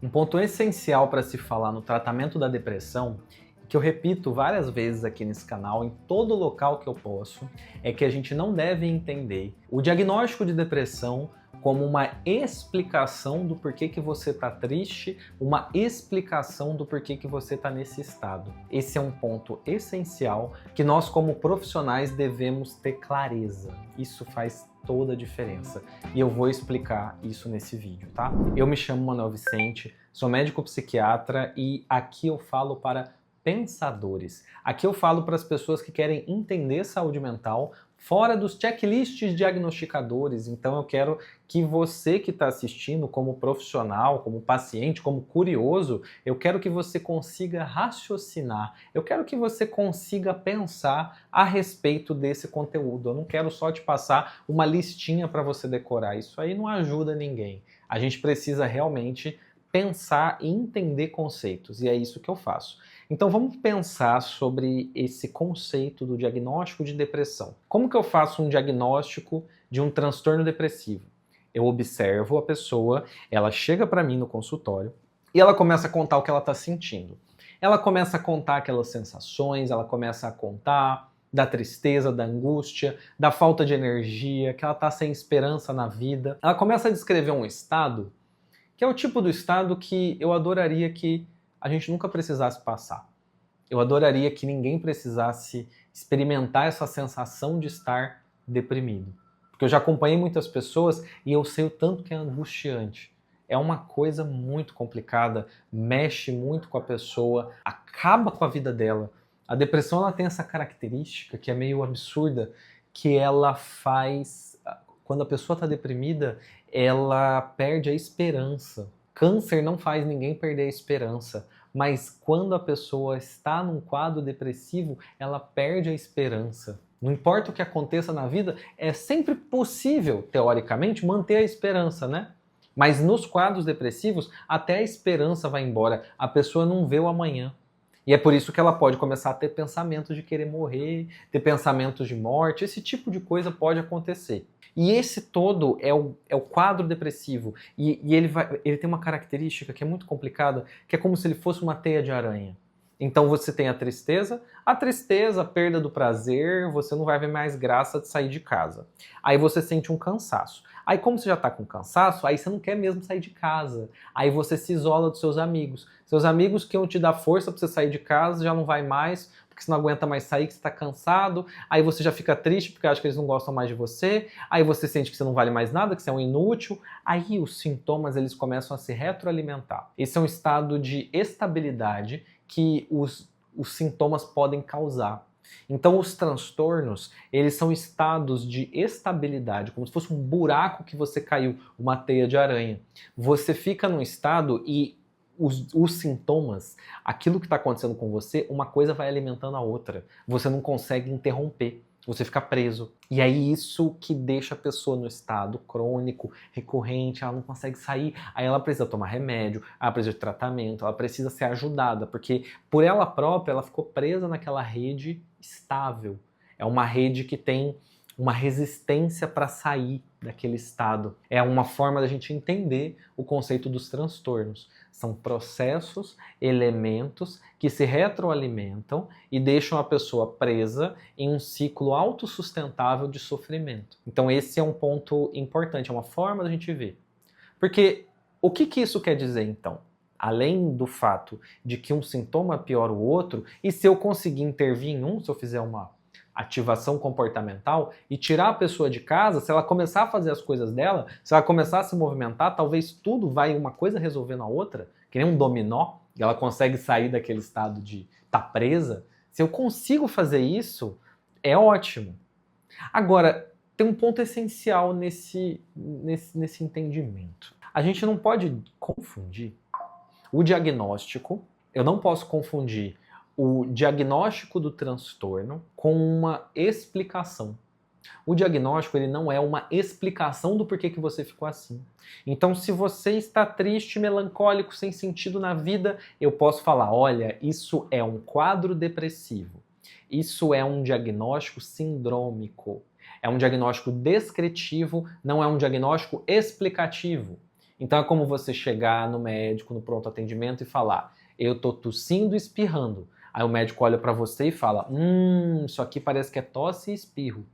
Um ponto essencial para se falar no tratamento da depressão, que eu repito várias vezes aqui nesse canal, em todo local que eu posso, é que a gente não deve entender o diagnóstico de depressão como uma explicação do porquê que você está triste, uma explicação do porquê que você está nesse estado. Esse é um ponto essencial que nós, como profissionais, devemos ter clareza. Isso faz toda a diferença. E eu vou explicar isso nesse vídeo, tá? Eu me chamo Manuel Vicente, sou médico psiquiatra e aqui eu falo para pensadores. Aqui eu falo para as pessoas que querem entender saúde mental fora dos checklists diagnosticadores. Então eu quero que você que está assistindo como profissional, como paciente, como curioso, eu quero que você consiga raciocinar, eu quero que você consiga pensar a respeito desse conteúdo. Eu não quero só te passar uma listinha para você decorar, isso aí não ajuda ninguém. A gente precisa realmente pensar e entender conceitos, e é isso que eu faço. Então vamos pensar sobre esse conceito do diagnóstico de depressão. Como que eu faço um diagnóstico de um transtorno depressivo? Eu observo a pessoa, ela chega para mim no consultório e ela começa a contar o que ela está sentindo. Ela começa a contar aquelas sensações, ela começa a contar da tristeza, da angústia, da falta de energia, que ela está sem esperança na vida. Ela começa a descrever um estado que é o tipo do estado que eu adoraria que a gente nunca precisasse passar. Eu adoraria que ninguém precisasse experimentar essa sensação de estar deprimido. Porque eu já acompanhei muitas pessoas e eu sei o tanto que é angustiante. É uma coisa muito complicada, mexe muito com a pessoa, acaba com a vida dela. A depressão ela tem essa característica que é meio absurda, que ela faz... Quando a pessoa está deprimida, ela perde a esperança. Câncer não faz ninguém perder a esperança, mas quando a pessoa está num quadro depressivo, ela perde a esperança. Não importa o que aconteça na vida, é sempre possível, teoricamente, manter a esperança, né? Mas nos quadros depressivos, até a esperança vai embora. A pessoa não vê o amanhã. E é por isso que ela pode começar a ter pensamentos de querer morrer, ter pensamentos de morte, esse tipo de coisa pode acontecer. E esse todo é o quadro depressivo. E ele tem uma característica que é muito complicada, que é como se ele fosse uma teia de aranha. Então você tem a tristeza, a perda do prazer, você não vai ver mais graça de sair de casa. Aí você sente um cansaço. Aí como você já está com cansaço, aí você não quer mesmo sair de casa. Aí você se isola dos seus amigos. Seus amigos que iam te dar força para você sair de casa já não vai mais, porque você não aguenta mais sair, que você está cansado. Aí você já fica triste porque acha que eles não gostam mais de você. Aí você sente que você não vale mais nada, que você é um inútil. Aí os sintomas eles começam a se retroalimentar. Esse é um estado de estabilidade que os sintomas podem causar. Então os transtornos, eles são estados de estabilidade, como se fosse um buraco que você caiu, uma teia de aranha. Você fica num estado e os sintomas, aquilo que está acontecendo com você, uma coisa vai alimentando a outra. Você não consegue interromper. Você fica preso. E aí isso que deixa a pessoa no estado crônico, recorrente, ela não consegue sair, aí ela precisa tomar remédio, ela precisa de tratamento, ela precisa ser ajudada, porque por ela própria ela ficou presa naquela rede estável. É uma rede que tem uma resistência para sair daquele estado. É uma forma da gente entender o conceito dos transtornos. São processos, elementos que se retroalimentam e deixam a pessoa presa em um ciclo autossustentável de sofrimento. Então esse é um ponto importante, é uma forma da gente ver. Porque o que isso quer dizer então? Além do fato de que um sintoma piora o outro, e se eu conseguir intervir em um, se eu fizer uma ativação comportamental e tirar a pessoa de casa, se ela começar a fazer as coisas dela, se ela começar a se movimentar, talvez tudo vai uma coisa resolvendo a outra, que nem um dominó, e ela consegue sair daquele estado de estar presa. Se eu consigo fazer isso, é ótimo. Agora, tem um ponto essencial nesse entendimento. A gente não pode confundir o diagnóstico, eu não posso confundir o diagnóstico do transtorno com uma explicação. O diagnóstico ele não é uma explicação do porquê que você ficou assim. Então, se você está triste, melancólico, sem sentido na vida, eu posso falar, olha, isso é um quadro depressivo. Isso é um diagnóstico sindrômico. É um diagnóstico descritivo, não é um diagnóstico explicativo. Então é como você chegar no médico, no pronto atendimento e falar: eu tô tossindo e espirrando. Aí o médico olha para você e fala: isso aqui parece que é tosse e espirro.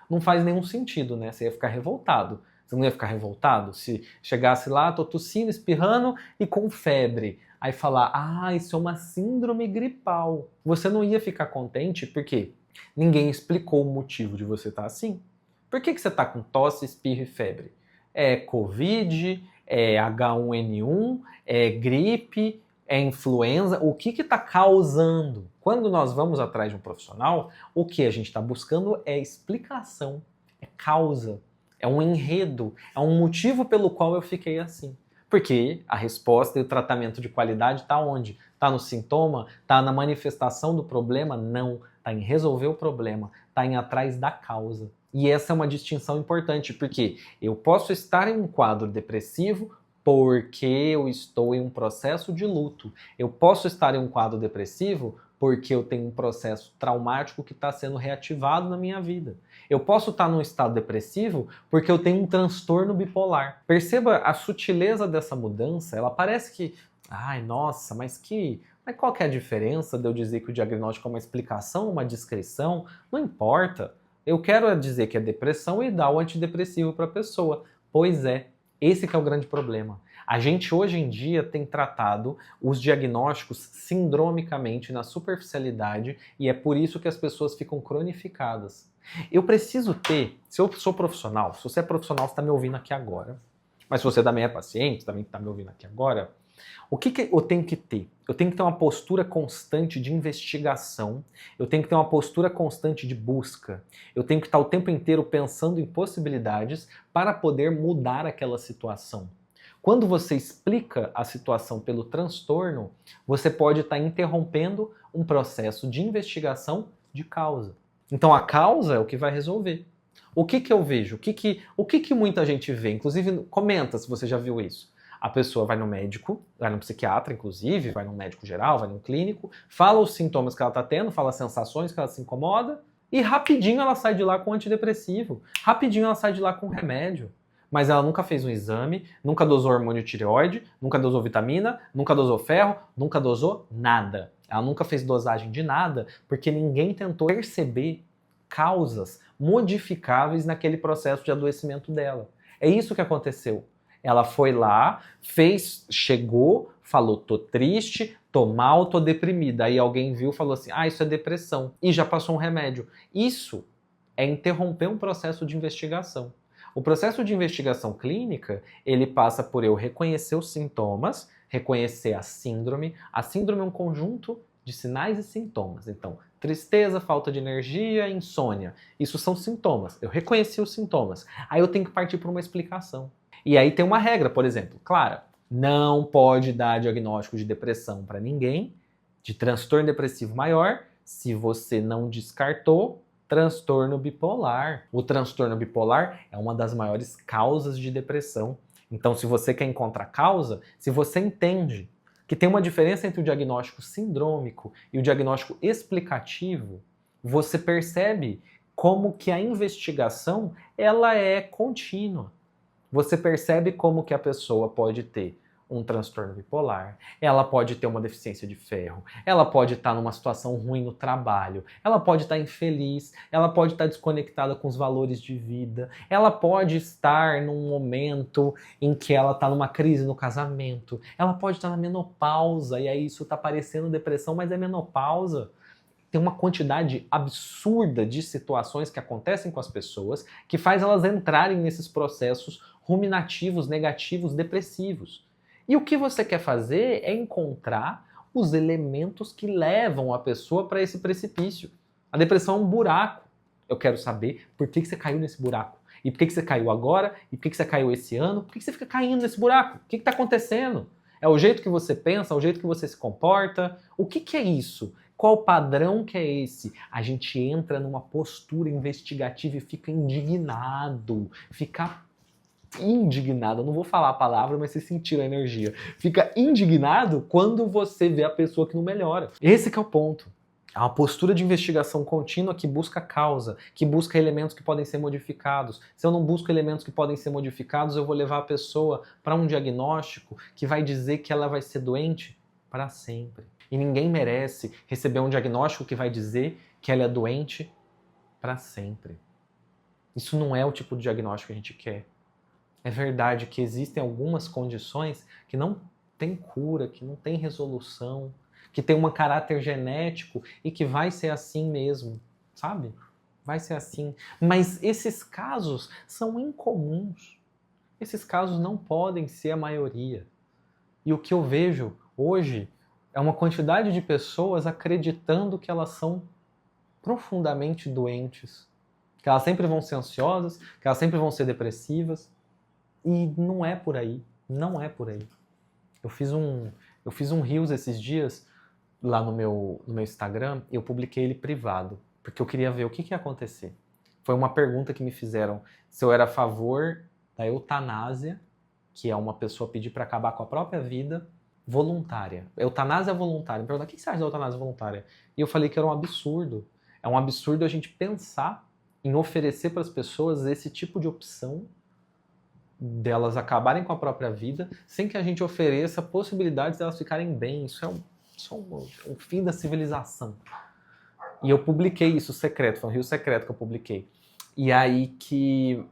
Não faz nenhum sentido, né? Você ia ficar revoltado. Você não ia ficar revoltado se chegasse lá, tô tossindo, espirrando e com febre. Aí falar: isso é uma síndrome gripal. Você não ia ficar contente porque ninguém explicou o motivo de você estar assim. Por que você está com tosse, espirro e febre? É Covid, é H1N1, é gripe, é influenza? O que está causando? Quando nós vamos atrás de um profissional, o que a gente está buscando é explicação, é causa, é um enredo, é um motivo pelo qual eu fiquei assim. Porque a resposta e o tratamento de qualidade está onde? Está no sintoma? Está na manifestação do problema? Não. Está em resolver o problema, está em atrás da causa. E essa é uma distinção importante, porque eu posso estar em um quadro depressivo porque eu estou em um processo de luto. Eu posso estar em um quadro depressivo porque eu tenho um processo traumático que está sendo reativado na minha vida. Eu posso estar num estado depressivo porque eu tenho um transtorno bipolar. Perceba a sutileza dessa mudança. Ela parece que, nossa, mas qual que é a diferença de eu dizer que o diagnóstico é uma explicação, uma descrição? Não importa. Eu quero dizer que é depressão e dar o antidepressivo para a pessoa. Pois é, esse que é o grande problema. A gente hoje em dia tem tratado os diagnósticos sindromicamente na superficialidade e é por isso que as pessoas ficam cronificadas. Eu preciso ter, se eu sou profissional, se você é profissional, você está me ouvindo aqui agora, mas se você também é paciente, também está me ouvindo aqui agora, o que eu tenho que ter? Eu tenho que ter uma postura constante de investigação, eu tenho que ter uma postura constante de busca, eu tenho que estar o tempo inteiro pensando em possibilidades para poder mudar aquela situação. Quando você explica a situação pelo transtorno, você pode estar interrompendo um processo de investigação de causa. Então a causa é o que vai resolver. O que eu vejo? O que muita gente vê? Inclusive, comenta se você já viu isso. A pessoa vai no médico, vai no psiquiatra, inclusive, vai no médico geral, vai no clínico, fala os sintomas que ela está tendo, fala as sensações que ela se incomoda, e rapidinho ela sai de lá com antidepressivo, rapidinho ela sai de lá com remédio. Mas ela nunca fez um exame, nunca dosou hormônio tireoide, nunca dosou vitamina, nunca dosou ferro, nunca dosou nada. Ela nunca fez dosagem de nada, porque ninguém tentou perceber causas modificáveis naquele processo de adoecimento dela. É isso que aconteceu. Ela foi lá, chegou, falou, tô triste, tô mal, tô deprimida. Aí alguém viu e falou assim, isso é depressão. E já passou um remédio. Isso é interromper um processo de investigação. O processo de investigação clínica, ele passa por eu reconhecer os sintomas, reconhecer a síndrome. A síndrome é um conjunto de sinais e sintomas. Então, tristeza, falta de energia, insônia. Isso são sintomas. Eu reconheci os sintomas. Aí eu tenho que partir para uma explicação. E aí tem uma regra, por exemplo, clara, não pode dar diagnóstico de depressão para ninguém, de transtorno depressivo maior, se você não descartou transtorno bipolar. O transtorno bipolar é uma das maiores causas de depressão. Então, se você quer encontrar causa, se você entende que tem uma diferença entre o diagnóstico sindrômico e o diagnóstico explicativo, você percebe como que a investigação ela é contínua. Você percebe como que a pessoa pode ter um transtorno bipolar, ela pode ter uma deficiência de ferro, ela pode estar numa situação ruim no trabalho, ela pode estar infeliz, ela pode estar desconectada com os valores de vida, ela pode estar num momento em que ela está numa crise no casamento, ela pode estar na menopausa, e aí isso está parecendo depressão, mas é menopausa. Tem uma quantidade absurda de situações que acontecem com as pessoas que faz elas entrarem nesses processos ruminativos, negativos, depressivos. E o que você quer fazer é encontrar os elementos que levam a pessoa para esse precipício. A depressão é um buraco. Eu quero saber por que você caiu nesse buraco. E por que você caiu agora? E por que você caiu esse ano? Por que você fica caindo nesse buraco? O que está acontecendo? É o jeito que você pensa? É o jeito que você se comporta? O que é isso? Qual padrão que é esse? A gente entra numa postura investigativa e fica indignado, fica indignado, eu não vou falar a palavra, mas você sentiu a energia. Fica indignado quando você vê a pessoa que não melhora. Esse que é o ponto. É uma postura de investigação contínua que busca causa, que busca elementos que podem ser modificados. Se eu não busco elementos que podem ser modificados, eu vou levar a pessoa para um diagnóstico que vai dizer que ela vai ser doente para sempre. E ninguém merece receber um diagnóstico que vai dizer que ela é doente para sempre. Isso não é o tipo de diagnóstico que a gente quer. É verdade que existem algumas condições que não têm cura, que não têm resolução, que tem um caráter genético e que vai ser assim mesmo, sabe? Vai ser assim. Mas esses casos são incomuns. Esses casos não podem ser a maioria. E o que eu vejo hoje é uma quantidade de pessoas acreditando que elas são profundamente doentes, que elas sempre vão ser ansiosas, que elas sempre vão ser depressivas. E não é por aí. Não é por aí. Eu fiz um Reels esses dias lá no meu Instagram, eu publiquei ele privado, porque eu queria ver o que ia acontecer. Foi uma pergunta que me fizeram se eu era a favor da eutanásia, que é uma pessoa pedir para acabar com a própria vida, voluntária. Eutanásia voluntária. Me perguntaram, o que você acha da eutanásia voluntária? E eu falei que era um absurdo. É um absurdo a gente pensar em oferecer para as pessoas esse tipo de opção delas acabarem com a própria vida, sem que a gente ofereça possibilidades delas ficarem bem. Isso é um fim da civilização. E eu publiquei isso secreto, foi um Rio secreto que eu publiquei. E aí que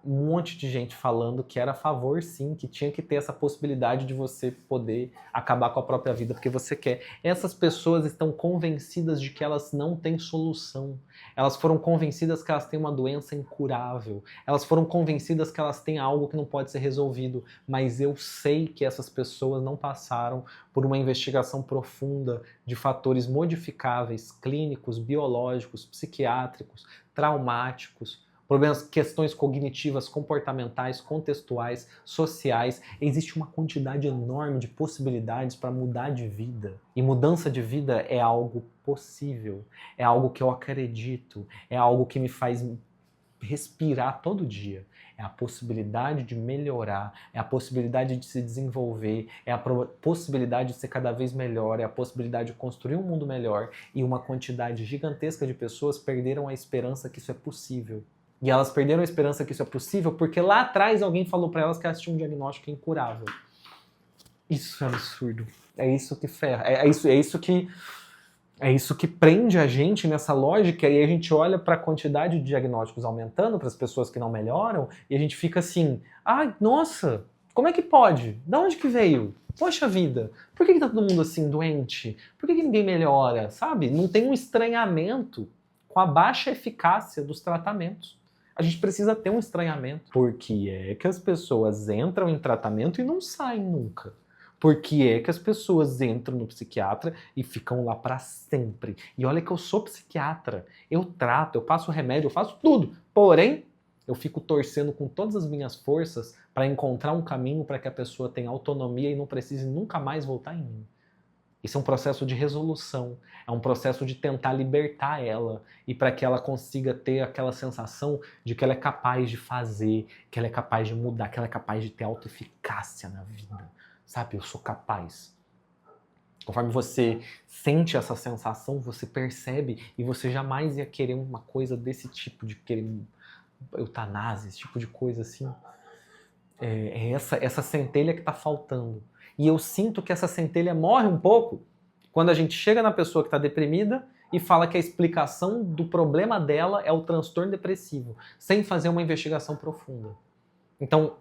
um monte de gente falando que era a favor, sim, que tinha que ter essa possibilidade de você poder acabar com a própria vida porque você quer. Essas pessoas estão convencidas de que elas não têm solução. Elas foram convencidas que elas têm uma doença incurável. Elas foram convencidas que elas têm algo que não pode ser resolvido. Mas eu sei que essas pessoas não passaram por uma investigação profunda de fatores modificáveis, clínicos, biológicos, psiquiátricos, traumáticos, problemas, questões cognitivas, comportamentais, contextuais, sociais. Existe uma quantidade enorme de possibilidades para mudar de vida. E mudança de vida é algo possível, é algo que eu acredito, é algo que me faz respirar todo dia. É a possibilidade de melhorar, é a possibilidade de se desenvolver, é a possibilidade de ser cada vez melhor, é a possibilidade de construir um mundo melhor. E uma quantidade gigantesca de pessoas perderam a esperança que isso é possível. E elas perderam a esperança que isso é possível porque lá atrás alguém falou para elas que elas tinham um diagnóstico incurável. Isso é absurdo. É isso que ferra. É isso que prende a gente nessa lógica, e a gente olha para a quantidade de diagnósticos aumentando para as pessoas que não melhoram e a gente fica assim, ai, nossa, como é que pode? De onde que veio? Poxa vida, por que tá todo mundo assim doente? Por que ninguém melhora? Sabe? Não tem um estranhamento com a baixa eficácia dos tratamentos. A gente precisa ter um estranhamento. Por que é que as pessoas entram em tratamento e não saem nunca? Por que é que as pessoas entram no psiquiatra e ficam lá para sempre? E olha que eu sou psiquiatra, eu trato, eu passo remédio, eu faço tudo. Porém, eu fico torcendo com todas as minhas forças para encontrar um caminho para que a pessoa tenha autonomia e não precise nunca mais voltar em mim. Isso é um processo de resolução, é um processo de tentar libertar ela e para que ela consiga ter aquela sensação de que ela é capaz de fazer, que ela é capaz de mudar, que ela é capaz de ter autoeficácia na vida. Sabe, eu sou capaz. Conforme você sente essa sensação, você percebe e você jamais ia querer uma coisa desse tipo, de querer eutanásia, esse tipo de coisa assim. É essa centelha que está faltando. E eu sinto que essa centelha morre um pouco quando a gente chega na pessoa que está deprimida e fala que a explicação do problema dela é o transtorno depressivo, sem fazer uma investigação profunda. Então,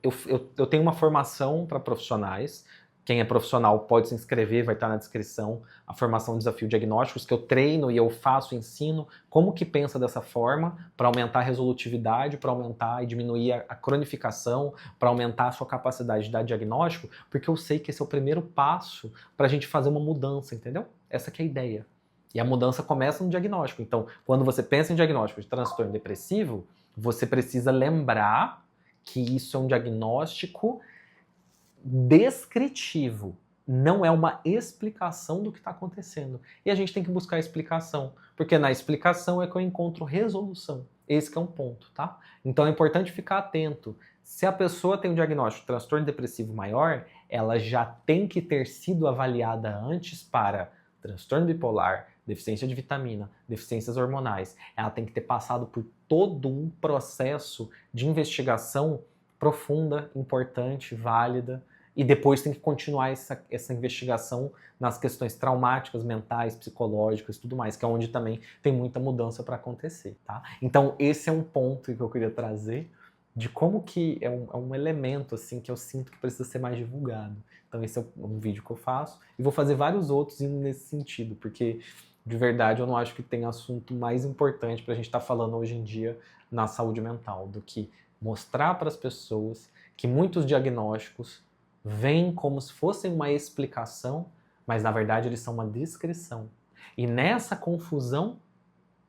eu tenho uma formação para profissionais. Quem é profissional pode se inscrever, vai estar na descrição. A formação Desafio Diagnósticos, que eu treino e eu faço, ensino como que pensa dessa forma para aumentar a resolutividade, para aumentar e diminuir a cronificação, para aumentar a sua capacidade de dar diagnóstico, porque eu sei que esse é o primeiro passo para a gente fazer uma mudança, entendeu? Essa que é a ideia. E a mudança começa no diagnóstico. Então, quando você pensa em diagnóstico de transtorno depressivo, você precisa lembrar que isso é um diagnóstico descritivo, não é uma explicação do que está acontecendo. E a gente tem que buscar a explicação, porque na explicação é que eu encontro resolução. Esse que é um ponto, tá? Então é importante ficar atento. Se a pessoa tem um diagnóstico de transtorno depressivo maior, ela já tem que ter sido avaliada antes para transtorno bipolar, deficiência de vitamina, deficiências hormonais, ela tem que ter passado por todo um processo de investigação profunda, importante, válida, e depois tem que continuar essa investigação nas questões traumáticas, mentais, psicológicas e tudo mais, que é onde também tem muita mudança para acontecer, tá? Então esse é um ponto que eu queria trazer, de como que é um elemento assim que eu sinto que precisa ser mais divulgado. Então esse é um vídeo que eu faço, e vou fazer vários outros indo nesse sentido, porque de verdade eu não acho que tem assunto mais importante para a gente estar falando hoje em dia na saúde mental, do que mostrar para as pessoas que muitos diagnósticos vêm como se fossem uma explicação, mas na verdade eles são uma descrição. E nessa confusão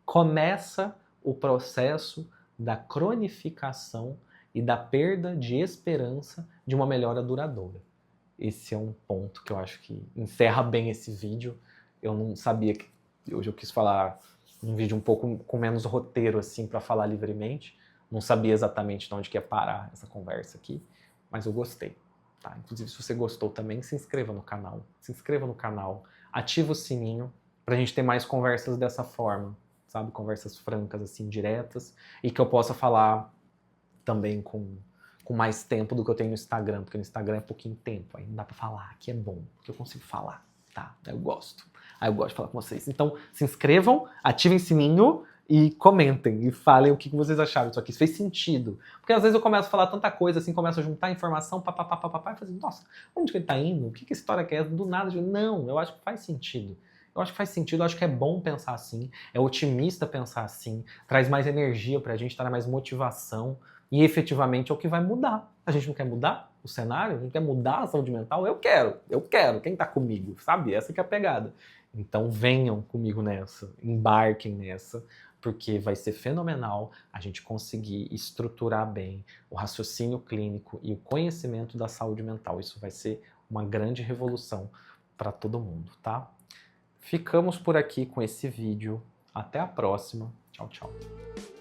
começa o processo da cronificação e da perda de esperança de uma melhora duradoura. Esse é um ponto que eu acho que encerra bem esse vídeo. Eu não sabia que hoje eu quis falar um vídeo um pouco com menos roteiro assim para falar livremente. Não sabia exatamente de onde que ia parar essa conversa aqui, mas eu gostei. Tá? Inclusive, se você gostou também, se inscreva no canal. Se inscreva no canal, ativa o sininho pra gente ter mais conversas dessa forma, sabe? Conversas francas, assim, diretas, e que eu possa falar também com mais tempo do que eu tenho no Instagram, porque no Instagram é pouquinho tempo, aí não dá pra falar, aqui é bom, porque eu consigo falar, tá? Eu gosto. Aí eu gosto de falar com vocês. Então, se inscrevam, ativem o sininho e comentem e falem o que vocês acharam disso aqui, se fez sentido. Porque às vezes eu começo a falar tanta coisa, assim, começo a juntar informação, papapá, e faço assim, nossa, onde que ele tá indo? O que história que é essa? Do nada, não, eu acho que faz sentido. Eu acho que faz sentido, eu acho que é bom pensar assim, é otimista pensar assim, traz mais energia pra gente, traz mais motivação, e efetivamente é o que vai mudar. A gente não quer mudar o cenário? A gente quer mudar a saúde mental? Eu quero. Quem tá comigo? Sabe? Essa que é a pegada. Então venham comigo nessa, embarquem nessa, porque vai ser fenomenal a gente conseguir estruturar bem o raciocínio clínico e o conhecimento da saúde mental. Isso vai ser uma grande revolução para todo mundo, tá? Ficamos por aqui com esse vídeo. Até a próxima. Tchau, tchau.